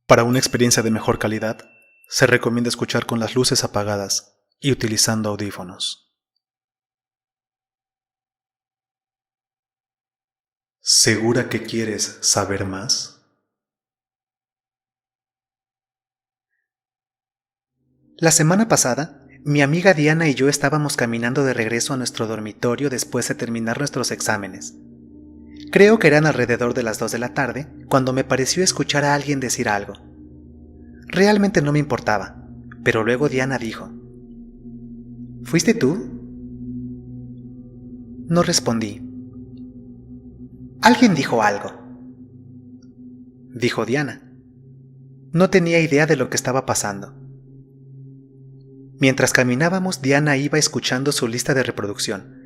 Para una experiencia de mejor calidad, se recomienda escuchar con las luces apagadas y utilizando audífonos. ¿Segura que quieres saber más? La semana pasada, mi amiga Diana y yo estábamos caminando de regreso a nuestro dormitorio después de terminar nuestros exámenes. Creo que eran alrededor de las 2 de la tarde cuando me pareció escuchar a alguien decir algo. Realmente no me importaba, pero luego Diana dijo: ¿Fuiste tú? No respondí. Alguien dijo algo, dijo Diana. No tenía idea de lo que estaba pasando. Mientras caminábamos, Diana iba escuchando su lista de reproducción,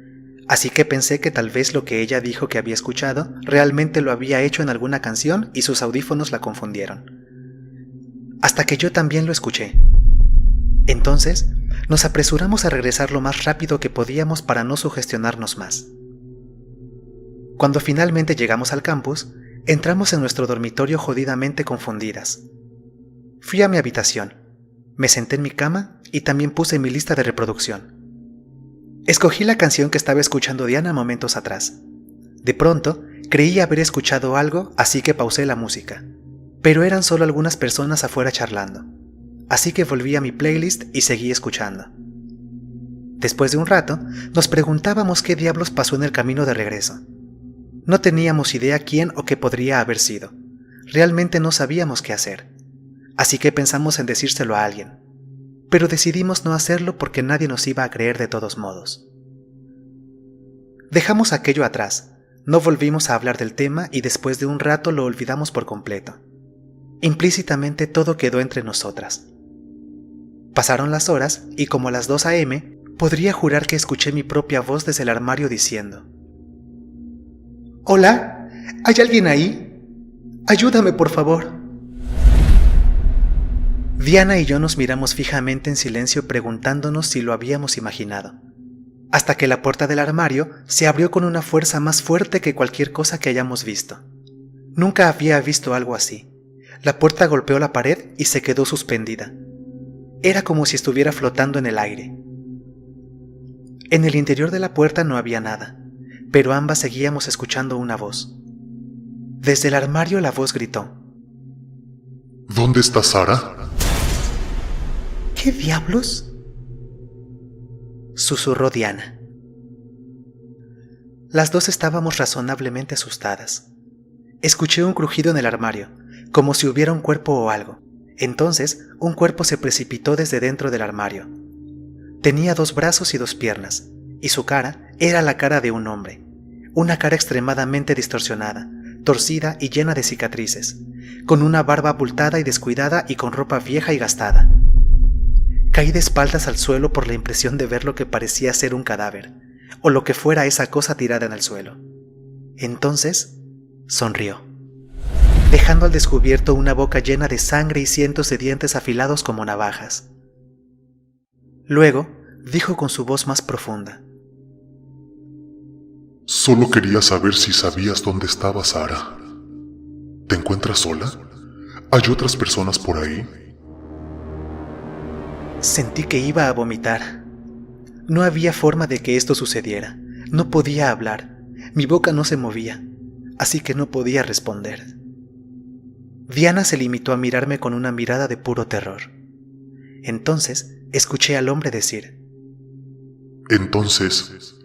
así que pensé que tal vez lo que ella dijo que había escuchado realmente lo había hecho en alguna canción y sus audífonos la confundieron. Hasta que yo también lo escuché. Entonces, nos apresuramos a regresar lo más rápido que podíamos para no sugestionarnos más. Cuando finalmente llegamos al campus, entramos en nuestro dormitorio jodidamente confundidas. Fui a mi habitación, me senté en mi cama y también puse mi lista de reproducción. Escogí la canción que estaba escuchando Diana momentos atrás. De pronto, creí haber escuchado algo, así que pausé la música. Pero eran solo algunas personas afuera charlando. Así que volví a mi playlist y seguí escuchando. Después de un rato, nos preguntábamos qué diablos pasó en el camino de regreso. No teníamos idea quién o qué podría haber sido. Realmente no sabíamos qué hacer. Así que pensamos en decírselo a alguien. Pero decidimos no hacerlo porque nadie nos iba a creer de todos modos. Dejamos aquello atrás, no volvimos a hablar del tema y después de un rato lo olvidamos por completo. Implícitamente todo quedó entre nosotras. Pasaron las horas y como a las 2 a.m., podría jurar que escuché mi propia voz desde el armario diciendo: «Hola, ¿hay alguien ahí? Ayúdame, por favor». Diana y yo nos miramos fijamente en silencio preguntándonos si lo habíamos imaginado, hasta que la puerta del armario se abrió con una fuerza más fuerte que cualquier cosa que hayamos visto. Nunca había visto algo así. La puerta golpeó la pared y se quedó suspendida. Era como si estuviera flotando en el aire. En el interior de la puerta no había nada, pero ambas seguíamos escuchando una voz. Desde el armario la voz gritó: ¿Dónde está Sara? ¿Qué diablos?, susurró Diana. Las dos estábamos razonablemente asustadas. Escuché un crujido en el armario, como si hubiera un cuerpo o algo. Entonces, un cuerpo se precipitó desde dentro del armario. Tenía 2 brazos y 2 piernas, y su cara era la cara de un hombre. Una cara extremadamente distorsionada, torcida y llena de cicatrices, con una barba abultada y descuidada y con ropa vieja y gastada. Caí de espaldas al suelo por la impresión de ver lo que parecía ser un cadáver, o lo que fuera esa cosa tirada en el suelo. Entonces, sonrió, dejando al descubierto una boca llena de sangre y cientos de dientes afilados como navajas. Luego, dijo con su voz más profunda: Solo quería saber si sabías dónde estaba Sara. ¿Te encuentras sola? ¿Hay otras personas por ahí? Sentí que iba a vomitar. No había forma de que esto sucediera. No podía hablar. Mi boca no se movía, así que no podía responder. Diana se limitó a mirarme con una mirada de puro terror. Entonces, escuché al hombre decir: Entonces,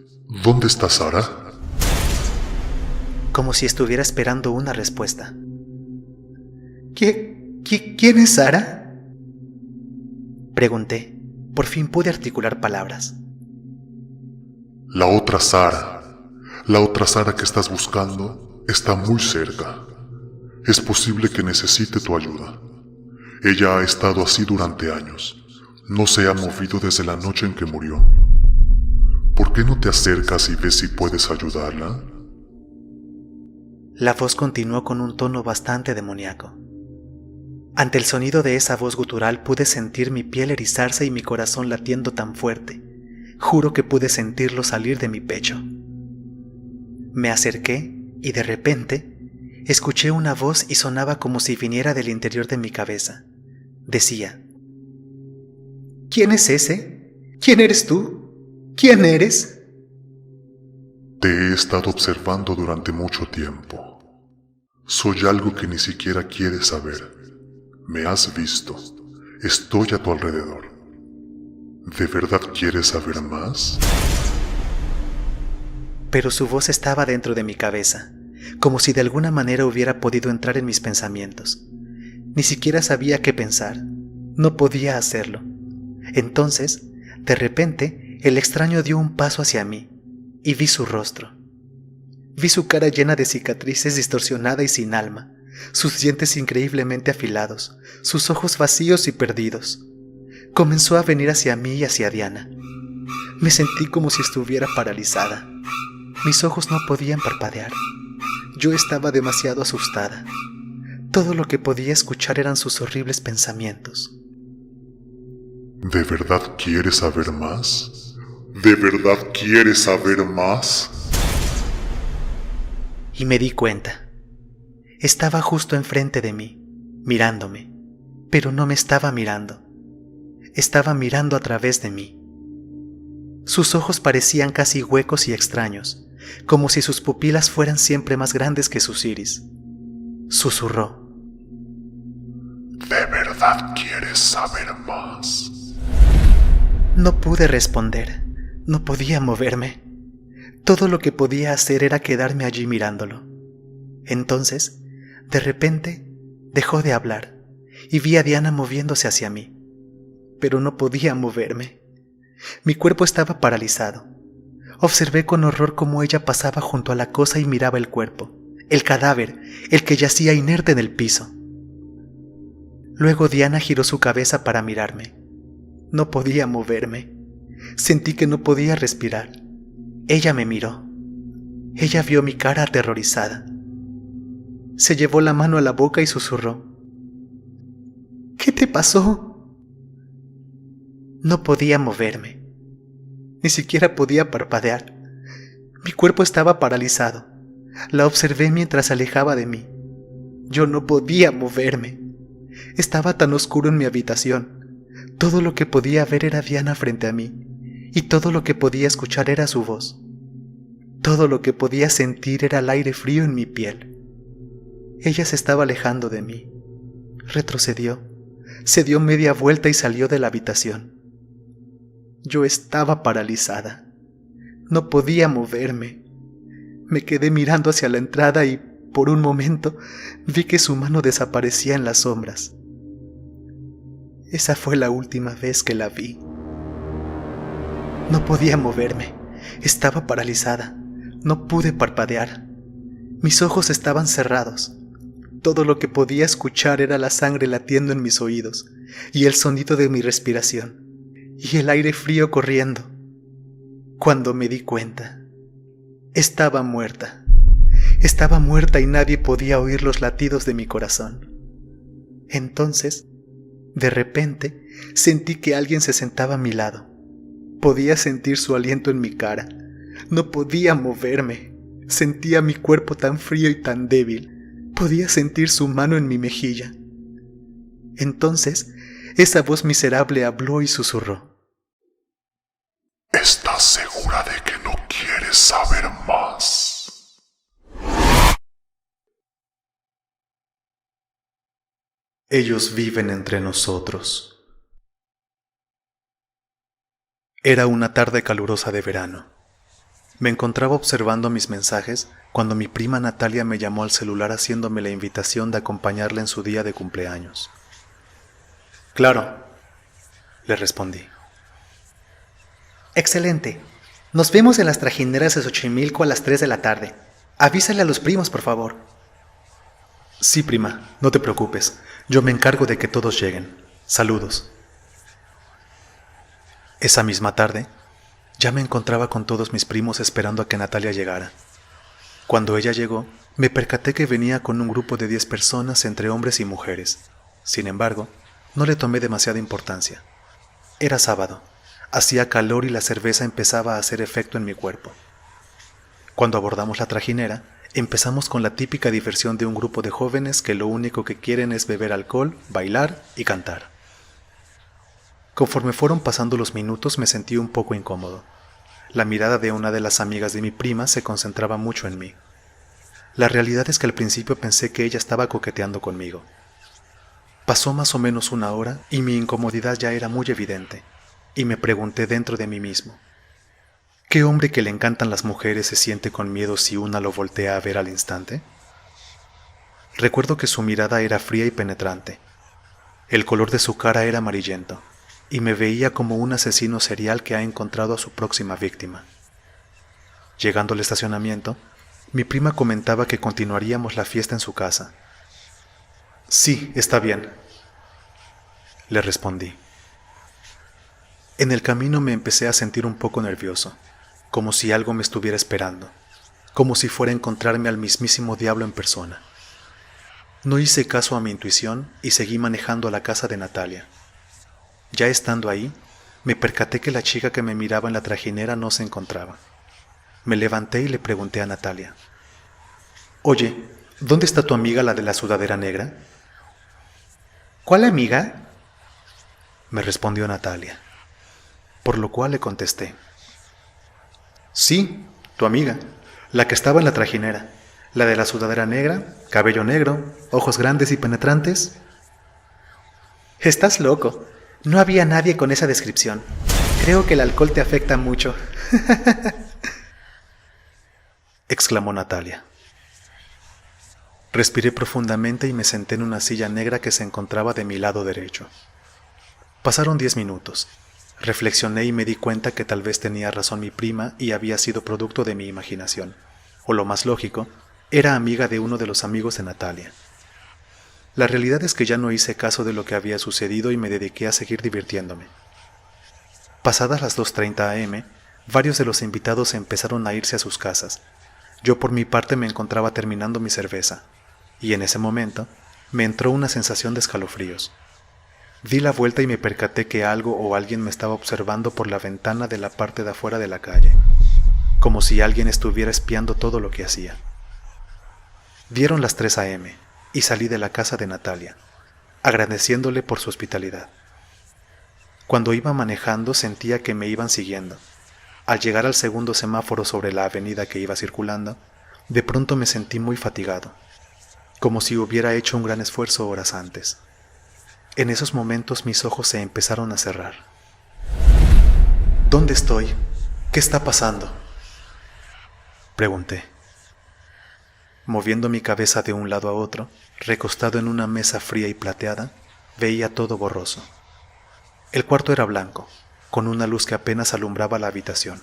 ¿dónde está Sara? Como si estuviera esperando una respuesta. ¿Quién es Sara?, pregunté. Por fin pude articular palabras. La otra Sara que estás buscando está muy cerca. Es posible que necesite tu ayuda. Ella ha estado así durante años. No se ha movido desde la noche en que murió. ¿Por qué no te acercas y ves si puedes ayudarla? La voz continuó con un tono bastante demoníaco. Ante el sonido de esa voz gutural pude sentir mi piel erizarse y mi corazón latiendo tan fuerte. Juro que pude sentirlo salir de mi pecho. Me acerqué y de repente Escuché una voz y sonaba como si viniera del interior de mi cabeza. Decía: ¿Quién es ese? ¿Quién eres tú? ¿Quién eres? Te he estado observando durante mucho tiempo. Soy algo que ni siquiera quieres saber. Me has visto. Estoy a tu alrededor. ¿De verdad quieres saber más? Pero su voz estaba dentro de mi cabeza, como si de alguna manera hubiera podido entrar en mis pensamientos. Ni siquiera sabía qué pensar. No podía hacerlo. Entonces, de repente, el extraño dio un paso hacia mí y vi su rostro. Vi su cara llena de cicatrices, distorsionada y sin alma, sus dientes increíblemente afilados, sus ojos vacíos y perdidos. Comenzó a venir hacia mí y hacia Diana. Me sentí como si estuviera paralizada. Mis ojos no podían parpadear. Yo estaba demasiado asustada. Todo lo que podía escuchar eran sus horribles pensamientos. ¿De verdad quieres saber más? ¿De verdad quieres saber más? Y me di cuenta. Estaba justo enfrente de mí, mirándome, pero no me estaba mirando. Estaba mirando a través de mí. Sus ojos parecían casi huecos y extraños, como si sus pupilas fueran siempre más grandes que sus iris. Susurró: ¿De verdad quieres saber más? No pude responder, no podía moverme. Todo lo que podía hacer era quedarme allí mirándolo. Entonces, de repente, dejó de hablar y vi a Diana moviéndose hacia mí, pero no podía moverme. Mi cuerpo estaba paralizado. Observé con horror cómo ella pasaba junto a la cosa y miraba el cuerpo, el cadáver, el que yacía inerte en el piso. Luego Diana giró su cabeza para mirarme. No podía moverme. Sentí que no podía respirar. Ella me miró. Ella vio mi cara aterrorizada. Se llevó la mano a la boca y susurró: ¿Qué te pasó? No podía moverme. Ni siquiera podía parpadear. Mi cuerpo estaba paralizado. La observé mientras se alejaba de mí. Yo no podía moverme. Estaba tan oscuro en mi habitación. Todo lo que podía ver era Diana frente a mí, y todo lo que podía escuchar era su voz. Todo lo que podía sentir era el aire frío en mi piel. Ella se estaba alejando de mí. Retrocedió, se dio media vuelta y salió de la habitación. Yo estaba paralizada. No podía moverme. Me quedé mirando hacia la entrada y, por un momento, vi que su mano desaparecía en las sombras. Esa fue la última vez que la vi. No podía moverme. Estaba paralizada. No pude parpadear. Mis ojos estaban cerrados. Todo lo que podía escuchar era la sangre latiendo en mis oídos, y el sonido de mi respiración, y el aire frío corriendo. Cuando me di cuenta, estaba muerta. Estaba muerta y nadie podía oír los latidos de mi corazón. Entonces, de repente, sentí que alguien se sentaba a mi lado. Podía sentir su aliento en mi cara. No podía moverme. Sentía mi cuerpo tan frío y tan débil. Podía sentir su mano en mi mejilla. Entonces, esa voz miserable habló y susurró: ¿Estás segura de que no quieres saber más? Ellos viven entre nosotros. Era una tarde calurosa de verano. Me encontraba observando mis mensajes cuando mi prima Natalia me llamó al celular haciéndome la invitación de acompañarla en su día de cumpleaños. Claro, le respondí. Excelente. Nos vemos en las trajineras de Xochimilco a las 3 de la tarde. Avísale a los primos, por favor. Sí, prima, no te preocupes. Yo me encargo de que todos lleguen. Saludos. Esa misma tarde, ya me encontraba con todos mis primos esperando a que Natalia llegara. Cuando ella llegó, me percaté que venía con un grupo de 10 personas entre hombres y mujeres. Sin embargo, no le tomé demasiada importancia. Era sábado, hacía calor y la cerveza empezaba a hacer efecto en mi cuerpo. Cuando abordamos la trajinera, empezamos con la típica diversión de un grupo de jóvenes que lo único que quieren es beber alcohol, bailar y cantar. Conforme fueron pasando los minutos me sentí un poco incómodo. La mirada de una de las amigas de mi prima se concentraba mucho en mí. La realidad es que al principio pensé que ella estaba coqueteando conmigo. Pasó más o menos una hora y mi incomodidad ya era muy evidente, y me pregunté dentro de mí mismo, ¿qué hombre que le encantan las mujeres se siente con miedo si una lo voltea a ver al instante? Recuerdo que su mirada era fría y penetrante. El color de su cara era amarillento, y me veía como un asesino serial que ha encontrado a su próxima víctima. Llegando al estacionamiento, mi prima comentaba que continuaríamos la fiesta en su casa. Sí, está bien, le respondí. En el camino me empecé a sentir un poco nervioso, como si algo me estuviera esperando, como si fuera a encontrarme al mismísimo diablo en persona. No hice caso a mi intuición y seguí manejando a la casa de Natalia. Ya estando ahí, me percaté que la chica que me miraba en la trajinera no se encontraba. Me levanté y le pregunté a Natalia, «Oye, ¿dónde está tu amiga, la de la sudadera negra?» ¿Cuál amiga? Me respondió Natalia, por lo cual le contesté, «Sí, tu amiga, la que estaba en la trajinera, la de la sudadera negra, cabello negro, ojos grandes y penetrantes». Estás loco. No había nadie con esa descripción. Creo que el alcohol te afecta mucho. exclamó Natalia. Respiré profundamente y me senté en una silla negra que se encontraba de mi lado derecho. Pasaron 10 minutos. Reflexioné y me di cuenta que tal vez tenía razón mi prima y había sido producto de mi imaginación. O lo más lógico, era amiga de uno de los amigos de Natalia. La realidad es que ya no hice caso de lo que había sucedido y me dediqué a seguir divirtiéndome. Pasadas las 2:30 am, varios de los invitados empezaron a irse a sus casas. Yo por mi parte me encontraba terminando mi cerveza, y en ese momento me entró una sensación de escalofríos. Di la vuelta y me percaté que algo o alguien me estaba observando por la ventana de la parte de afuera de la calle, como si alguien estuviera espiando todo lo que hacía. Dieron las 3 am y salí de la casa de Natalia, agradeciéndole por su hospitalidad. Cuando iba manejando sentía que me iban siguiendo. Al llegar al segundo semáforo sobre la avenida que iba circulando, de pronto me sentí muy fatigado, como si hubiera hecho un gran esfuerzo horas antes. En esos momentos mis ojos se empezaron a cerrar. ¿Dónde estoy? ¿Qué está pasando?, pregunté. Moviendo mi cabeza de un lado a otro, recostado en una mesa fría y plateada, veía todo borroso. El cuarto era blanco, con una luz que apenas alumbraba la habitación.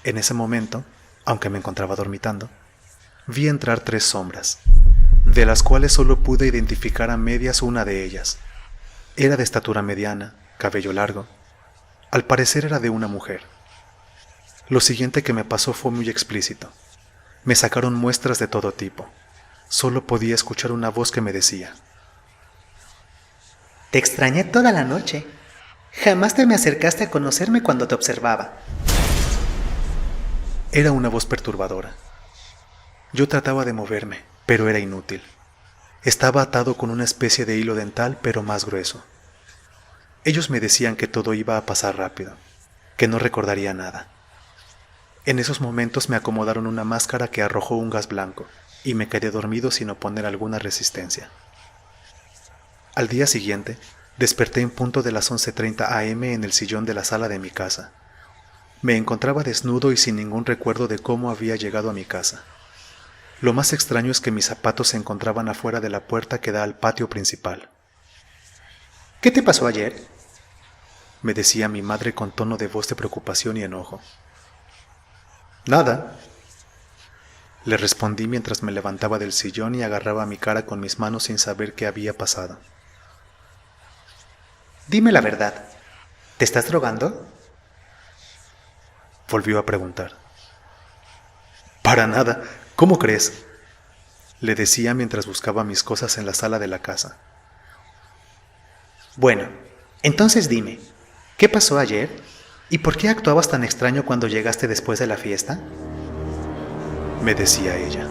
En ese momento, aunque me encontraba dormitando, vi entrar 3 sombras, de las cuales solo pude identificar a medias una de ellas. Era de estatura mediana, cabello largo. Al parecer era de una mujer. Lo siguiente que me pasó fue muy explícito. Me sacaron muestras de todo tipo. Solo podía escuchar una voz que me decía: Te extrañé toda la noche. Jamás te me acercaste a conocerme cuando te observaba. Era una voz perturbadora. Yo trataba de moverme, pero era inútil. Estaba atado con una especie de hilo dental, pero más grueso. Ellos me decían que todo iba a pasar rápido, que no recordaría nada. En esos momentos me acomodaron una máscara que arrojó un gas blanco y me quedé dormido sin oponer alguna resistencia. Al día siguiente, desperté en punto de las 11:30 am en el sillón de la sala de mi casa. Me encontraba desnudo y sin ningún recuerdo de cómo había llegado a mi casa. Lo más extraño es que mis zapatos se encontraban afuera de la puerta que da al patio principal. ¿Qué te pasó ayer?, me decía mi madre con tono de voz de preocupación y enojo. Nada, le respondí mientras me levantaba del sillón y agarraba mi cara con mis manos sin saber qué había pasado. Dime la verdad, ¿te estás drogando?, volvió a preguntar. Para nada, ¿cómo crees?, le decía mientras buscaba mis cosas en la sala de la casa. Bueno, entonces dime, ¿qué pasó ayer? ¿Y por qué actuabas tan extraño cuando llegaste después de la fiesta?, me decía ella.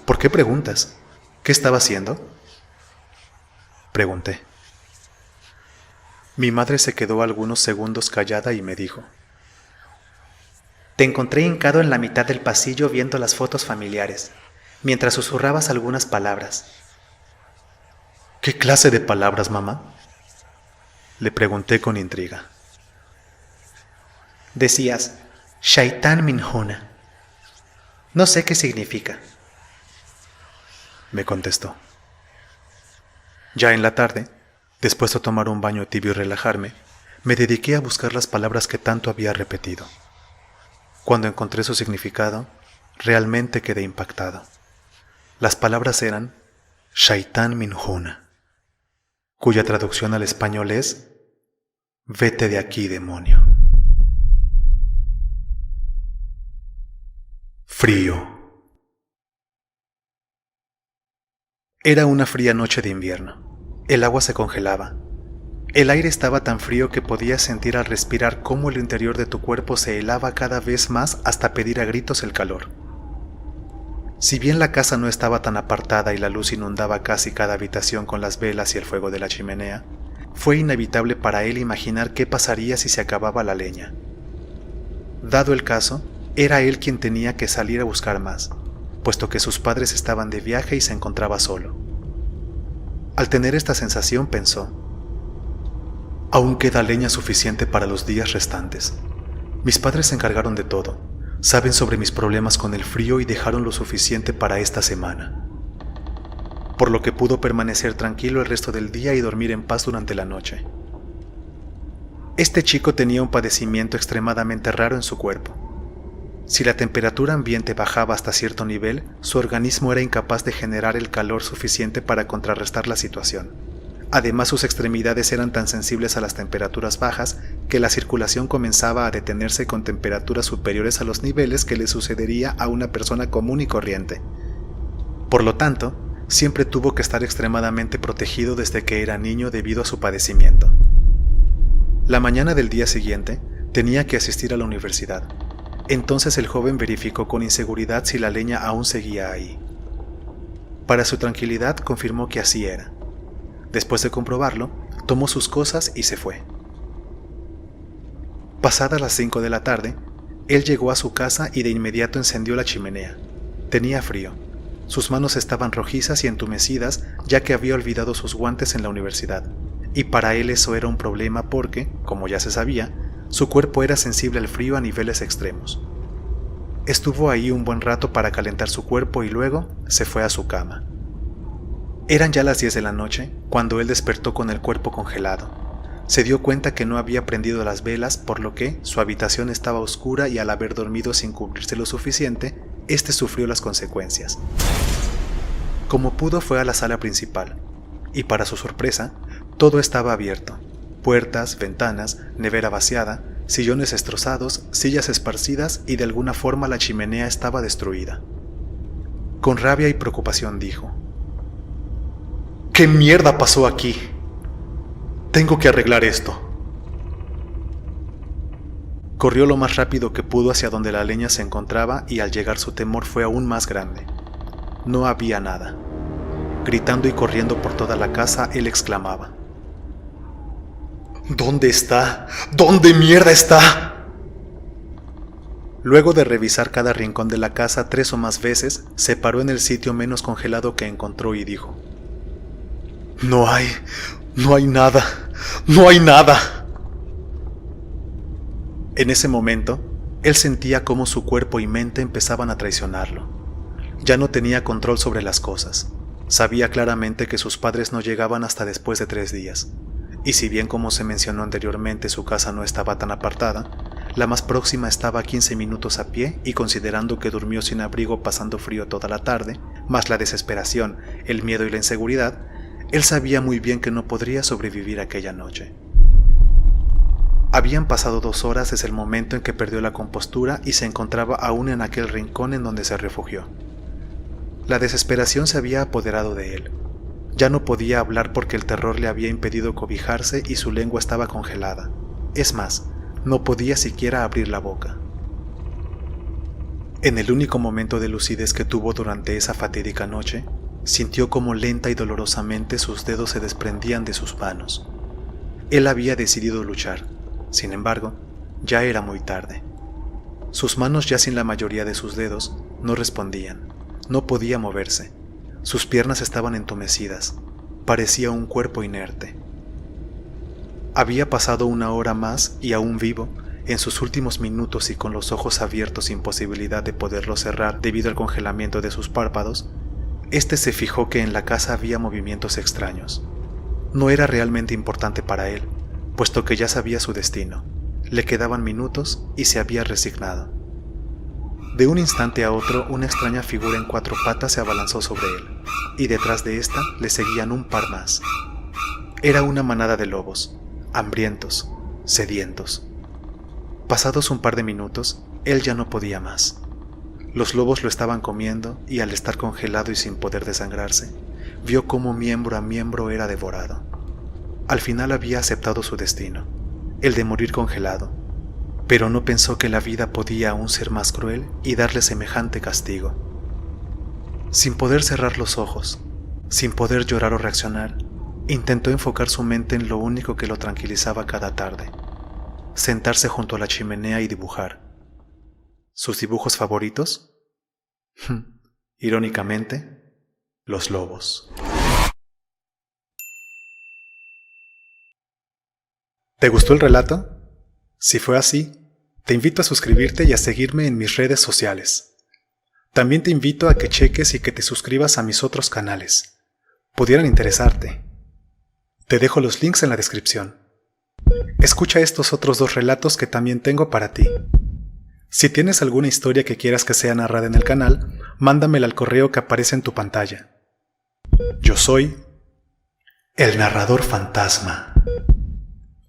¿Por qué preguntas? ¿Qué estaba haciendo? Pregunté. Mi madre se quedó algunos segundos callada y me dijo: Te encontré hincado en la mitad del pasillo viendo las fotos familiares, mientras susurrabas algunas palabras. ¿Qué clase de palabras, mamá? Le pregunté con intriga. Decías, Shaitan Minhuna. No sé qué significa. Me contestó. Ya en la tarde, después de tomar un baño tibio y relajarme, me dediqué a buscar las palabras que tanto había repetido. Cuando encontré su significado, realmente quedé impactado. Las palabras eran Shaitan Minhuna, cuya traducción al español es Vete de aquí, demonio. Frío. Era una fría noche de invierno. El agua se congelaba. El aire estaba tan frío que podías sentir al respirar cómo el interior de tu cuerpo se helaba cada vez más hasta pedir a gritos el calor. Si bien la casa no estaba tan apartada y la luz inundaba casi cada habitación con las velas y el fuego de la chimenea, fue inevitable para él imaginar qué pasaría si se acababa la leña. Dado el caso, era él quien tenía que salir a buscar más, puesto que sus padres estaban de viaje y se encontraba solo. Al tener esta sensación pensó: aún queda leña suficiente para los días restantes. Mis padres se encargaron de todo, saben sobre mis problemas con el frío y dejaron lo suficiente para esta semana. Por lo que pudo permanecer tranquilo el resto del día y dormir en paz durante la noche. Este chico tenía un padecimiento extremadamente raro en su cuerpo. Si la temperatura ambiente bajaba hasta cierto nivel, su organismo era incapaz de generar el calor suficiente para contrarrestar la situación. Además, sus extremidades eran tan sensibles a las temperaturas bajas que la circulación comenzaba a detenerse con temperaturas superiores a los niveles que le sucedería a una persona común y corriente. Por lo tanto, siempre tuvo que estar extremadamente protegido desde que era niño debido a su padecimiento. La mañana del día siguiente, tenía que asistir a la universidad. Entonces el joven verificó con inseguridad si la leña aún seguía ahí. Para su tranquilidad, confirmó que así era. Después de comprobarlo, tomó sus cosas y se fue. Pasadas las 5 de la tarde, él llegó a su casa y de inmediato encendió la chimenea. Tenía frío. Sus manos estaban rojizas y entumecidas ya que había olvidado sus guantes en la universidad. Y para él eso era un problema porque, como ya se sabía, su cuerpo era sensible al frío a niveles extremos. Estuvo ahí un buen rato para calentar su cuerpo y luego se fue a su cama. Eran ya las 10 de la noche cuando él despertó con el cuerpo congelado. Se dio cuenta que no había prendido las velas, por lo que su habitación estaba oscura y al haber dormido sin cubrirse lo suficiente, sufrió las consecuencias. Como pudo fue a la sala principal, y para su sorpresa, todo estaba abierto. Puertas, ventanas, nevera vaciada, sillones destrozados, sillas esparcidas y de alguna forma la chimenea estaba destruida. Con rabia y preocupación dijo: ¿qué mierda pasó aquí? Tengo que arreglar esto. Corrió lo más rápido que pudo hacia donde la leña se encontraba y al llegar su temor fue aún más grande. No había nada. Gritando y corriendo por toda la casa, él exclamaba: ¿dónde está? ¿Dónde mierda está? Luego de revisar cada rincón de la casa 3 o más veces, se paró en el sitio menos congelado que encontró y dijo: No hay nada, no hay nada. En ese momento, él sentía cómo su cuerpo y mente empezaban a traicionarlo. Ya no tenía control sobre las cosas. Sabía claramente que sus padres no llegaban hasta después de 3 días. Y si bien, como se mencionó anteriormente, su casa no estaba tan apartada, la más próxima estaba a 15 minutos a pie y considerando que durmió sin abrigo pasando frío toda la tarde, más la desesperación, el miedo y la inseguridad, él sabía muy bien que no podría sobrevivir aquella noche. Habían pasado 2 horas desde el momento en que perdió la compostura y se encontraba aún en aquel rincón en donde se refugió. La desesperación se había apoderado de él. Ya no podía hablar porque el terror le había impedido cobijarse y su lengua estaba congelada. Es más, no podía siquiera abrir la boca. En el único momento de lucidez que tuvo durante esa fatídica noche, sintió como lenta y dolorosamente sus dedos se desprendían de sus manos. Él había decidido luchar, sin embargo, ya era muy tarde. Sus manos, ya sin la mayoría de sus dedos, no respondían, no podía moverse. Sus piernas estaban entumecidas, parecía un cuerpo inerte. Había pasado 1 hora más y aún vivo, en sus últimos minutos y con los ojos abiertos sin posibilidad de poderlos cerrar debido al congelamiento de sus párpados, se fijó que en la casa había movimientos extraños. No era realmente importante para él, puesto que ya sabía su destino. Le quedaban minutos y se había resignado. De un instante a otro, una extraña figura en 4 patas se abalanzó sobre él, y detrás de esta le seguían un par más. Era una manada de lobos, hambrientos, sedientos. Pasados un par de minutos, él ya no podía más. Los lobos lo estaban comiendo y al estar congelado y sin poder desangrarse, vio cómo miembro a miembro era devorado. Al final había aceptado su destino, el de morir congelado, pero no pensó que la vida podía aún ser más cruel y darle semejante castigo. Sin poder cerrar los ojos, sin poder llorar o reaccionar, intentó enfocar su mente en lo único que lo tranquilizaba cada tarde: sentarse junto a la chimenea y dibujar. ¿Sus dibujos favoritos? Irónicamente, los lobos. ¿Te gustó el relato? Si fue así, te invito a suscribirte y a seguirme en mis redes sociales. También te invito a que cheques y que te suscribas a mis otros canales. Pudieran interesarte. Te dejo los links en la descripción. Escucha estos otros 2 relatos que también tengo para ti. Si tienes alguna historia que quieras que sea narrada en el canal, mándamela al correo que aparece en tu pantalla. Yo soy el narrador fantasma.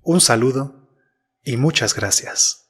Un saludo y muchas gracias.